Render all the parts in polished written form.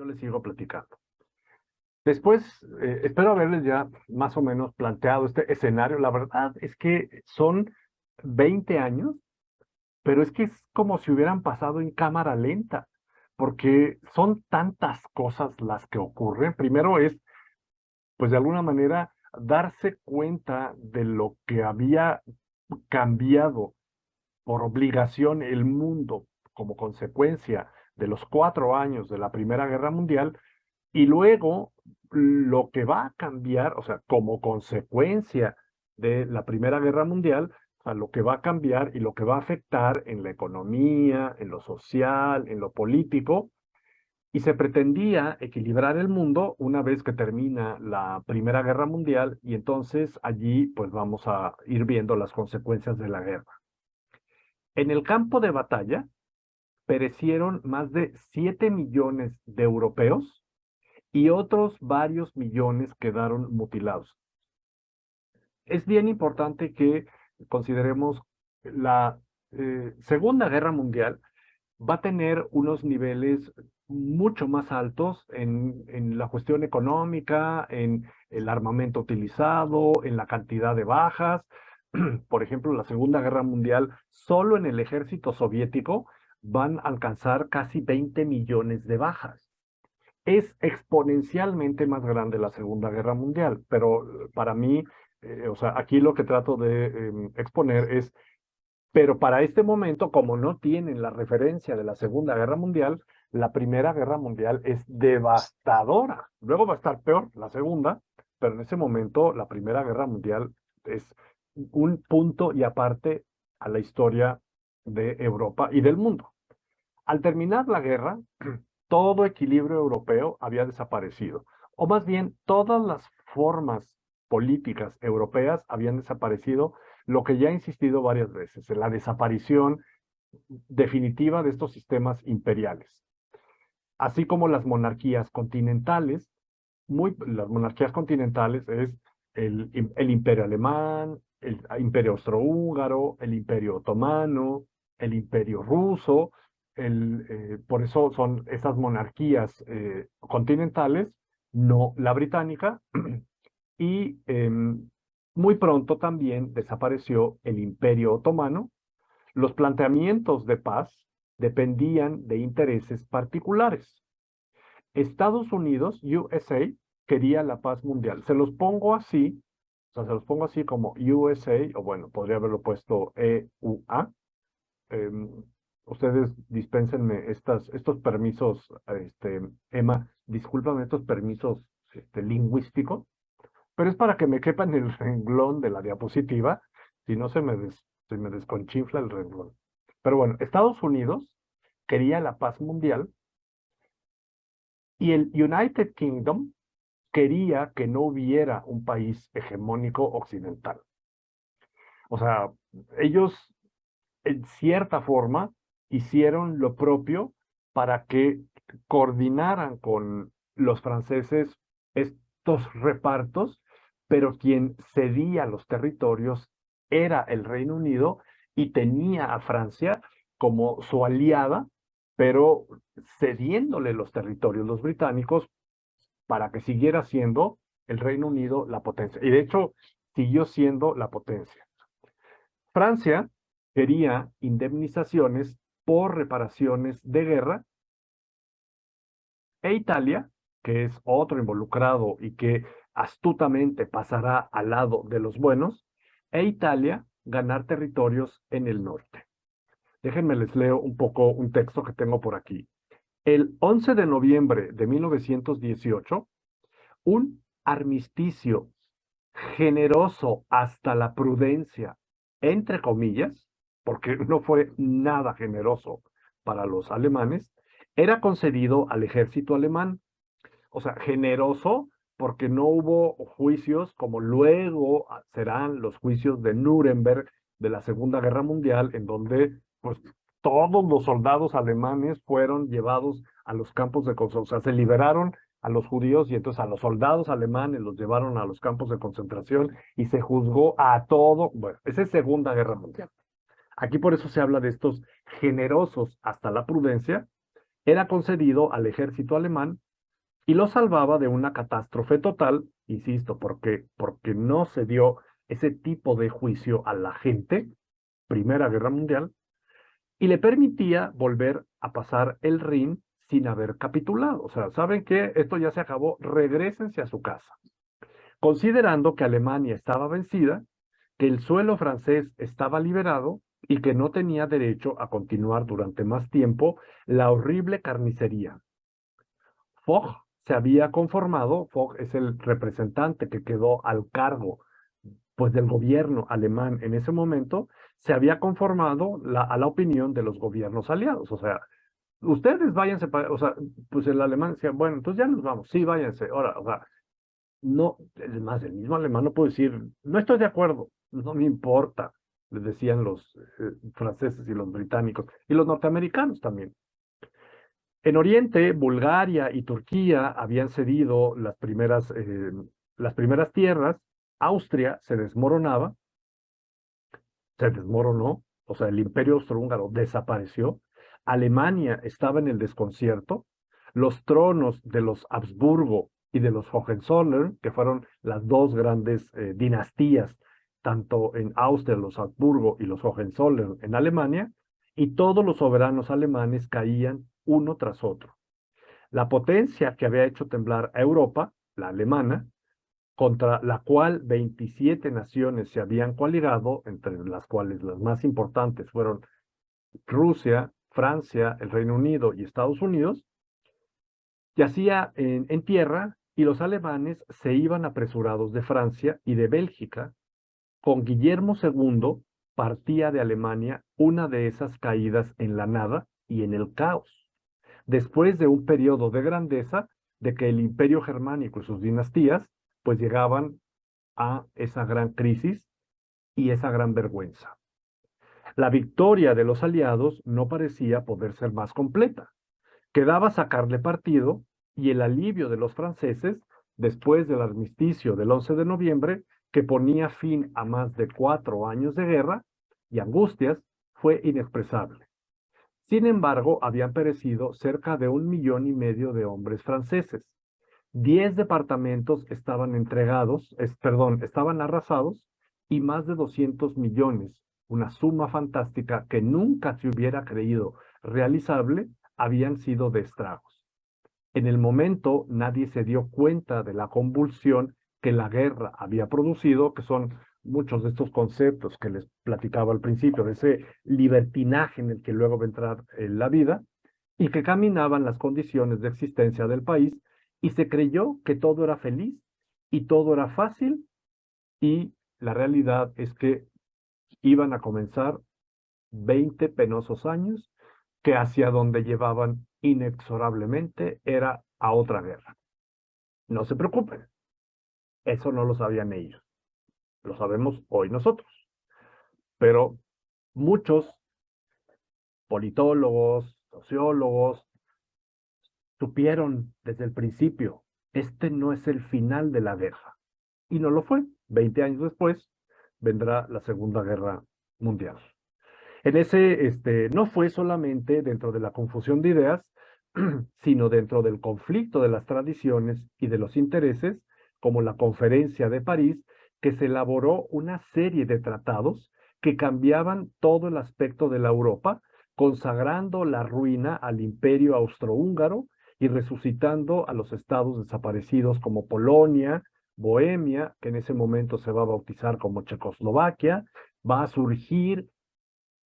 les sigo platicando. Después, espero haberles ya más o menos planteado este escenario. La verdad es que son 20 años, pero es que es como si hubieran pasado en cámara lenta, porque son tantas cosas las que ocurren. Primero es, pues de alguna manera, darse cuenta de lo que había cambiado por obligación el mundo como consecuencia de los 4 años de la Primera Guerra Mundial. Y luego, lo que va a cambiar, o sea, como consecuencia de la Primera Guerra Mundial, o sea, lo que va a cambiar y lo que va a afectar en la economía, en lo social, en lo político, y se pretendía equilibrar el mundo una vez que termina la Primera Guerra Mundial, y entonces allí pues vamos a ir viendo las consecuencias de la guerra. En el campo de batalla perecieron más de 7 millones de europeos y otros varios millones quedaron mutilados. Es bien importante que consideremos la Segunda Guerra Mundial va a tener unos niveles mucho más altos en la cuestión económica, en el armamento utilizado, en la cantidad de bajas. Por ejemplo, la Segunda Guerra Mundial, solo en el ejército soviético van a alcanzar casi 20 millones de bajas. Es exponencialmente más grande la Segunda Guerra Mundial, pero para mí, o sea, aquí lo que trato de exponer es, pero para este momento, como no tienen la referencia de la Segunda Guerra Mundial, la Primera Guerra Mundial es devastadora. Luego va a estar peor la Segunda, pero en ese momento la Primera Guerra Mundial es un punto y aparte a la historia de Europa y del mundo. Al terminar la guerra, todo equilibrio europeo había desaparecido, o más bien todas las formas políticas europeas habían desaparecido, lo que ya he insistido varias veces, en la desaparición definitiva de estos sistemas imperiales, así como las monarquías continentales. Las monarquías continentales es el imperio alemán, el imperio austrohúngaro, el imperio otomano, el imperio ruso. Por eso son esas monarquías continentales, no la británica. Y muy pronto también desapareció el imperio otomano. Los planteamientos de paz dependían de intereses particulares. Estados Unidos, USA, quería la paz mundial. Se los pongo así, o sea, se los pongo así como USA, o bueno, podría haberlo puesto EUA. Em, Ustedes dispénsenme estos permisos, Emma, discúlpame estos permisos lingüísticos, pero es para que me quepa en el renglón de la diapositiva, si no se me desconchinfla el renglón. Pero bueno, Estados Unidos quería la paz mundial y el United Kingdom quería que no hubiera un país hegemónico occidental. O sea, ellos en cierta forma hicieron lo propio para que coordinaran con los franceses estos repartos, pero quien cedía los territorios era el Reino Unido y tenía a Francia como su aliada, pero cediéndole los territorios los británicos para que siguiera siendo el Reino Unido la potencia. Y de hecho, siguió siendo la potencia. Francia quería indemnizaciones por reparaciones de guerra e Italia, que es otro involucrado y que astutamente pasará al lado de los buenos, e Italia ganar territorios en el norte. Déjenme les leo un poco un texto que tengo por aquí. El 11 de noviembre de 1918, un armisticio generoso hasta la prudencia, entre comillas, porque no fue nada generoso para los alemanes, era concedido al ejército alemán. O sea, generoso porque no hubo juicios como luego serán los juicios de Nuremberg de la Segunda Guerra Mundial, en donde pues todos los soldados alemanes fueron llevados a los campos de concentración, o sea, se liberaron a los judíos y entonces a los soldados alemanes los llevaron a los campos de concentración y se juzgó a todo. Bueno, esa es Segunda Guerra Mundial. Aquí por eso se habla de estos generosos hasta la prudencia. Era concedido al ejército alemán y lo salvaba de una catástrofe total, insisto, porque no se dio ese tipo de juicio a la gente, Primera Guerra Mundial, y le permitía volver a pasar el Rin sin haber capitulado. O sea, ¿saben qué? Esto ya se acabó, regrésense a su casa. Considerando que Alemania estaba vencida, que el suelo francés estaba liberado y que no tenía derecho a continuar durante más tiempo la horrible carnicería. Foch se había conformado, Foch es el representante que quedó al cargo pues del gobierno alemán en ese momento, se había conformado a la opinión de los gobiernos aliados. O sea, ustedes váyanse, o sea, pues el alemán decía, bueno, entonces ya nos vamos, sí, váyanse. Ahora, o sea, no, es más, el mismo alemán no puede decir, no estoy de acuerdo, no me importa, les decían los franceses y los británicos, y los norteamericanos también. En Oriente, Bulgaria y Turquía habían cedido las primeras tierras, Austria se desmoronó, o sea, el imperio austrohúngaro desapareció, Alemania estaba en el desconcierto, los tronos de los Habsburgo y de los Hohenzollern, que fueron las dos grandes dinastías, tanto en Austria, los Habsburgo y los Hohenzollern en Alemania, y todos los soberanos alemanes caían uno tras otro. La potencia que había hecho temblar a Europa, la alemana, contra la cual 27 naciones se habían coaligado, entre las cuales las más importantes fueron Rusia, Francia, el Reino Unido y Estados Unidos, yacía en tierra y los alemanes se iban apresurados de Francia y de Bélgica. Con Guillermo II partía de Alemania una de esas caídas en la nada y en el caos. Después de un periodo de grandeza, de que el imperio germánico y sus dinastías pues llegaban a esa gran crisis y esa gran vergüenza. La victoria de los aliados no parecía poder ser más completa. Quedaba sacarle partido y el alivio de los franceses después del armisticio del 11 de noviembre, que ponía fin a más de 4 años de guerra y angustias, fue inexpresable. Sin embargo, habían perecido cerca de 1,5 millones de hombres franceses. 10 departamentos estaban estaban arrasados y más de 200 millones, una suma fantástica que nunca se hubiera creído realizable, habían sido de estragos. En el momento nadie se dio cuenta de la convulsión que la guerra había producido, que son muchos de estos conceptos que les platicaba al principio, de ese libertinaje en el que luego va a entrar la vida, y que caminaban las condiciones de existencia del país, y se creyó que todo era feliz y todo era fácil, y la realidad es que iban a comenzar 20 penosos años que hacia donde llevaban inexorablemente era a otra guerra. No se preocupen, eso no lo sabían ellos, lo sabemos hoy nosotros, pero muchos politólogos, sociólogos, supieron desde el principio, este no es el final de la guerra. Y no lo fue. 20 años después vendrá la Segunda Guerra Mundial. No fue solamente dentro de la confusión de ideas, sino dentro del conflicto de las tradiciones y de los intereses, como la Conferencia de París, que se elaboró una serie de tratados que cambiaban todo el aspecto de la Europa, consagrando la ruina al imperio austrohúngaro y resucitando a los estados desaparecidos como Polonia, Bohemia, que en ese momento se va a bautizar como Checoslovaquia, va a surgir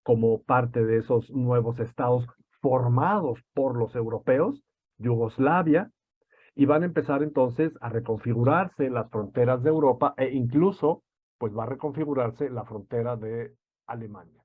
como parte de esos nuevos estados formados por los europeos, Yugoslavia, y van a empezar entonces a reconfigurarse las fronteras de Europa e incluso pues va a reconfigurarse la frontera de Alemania.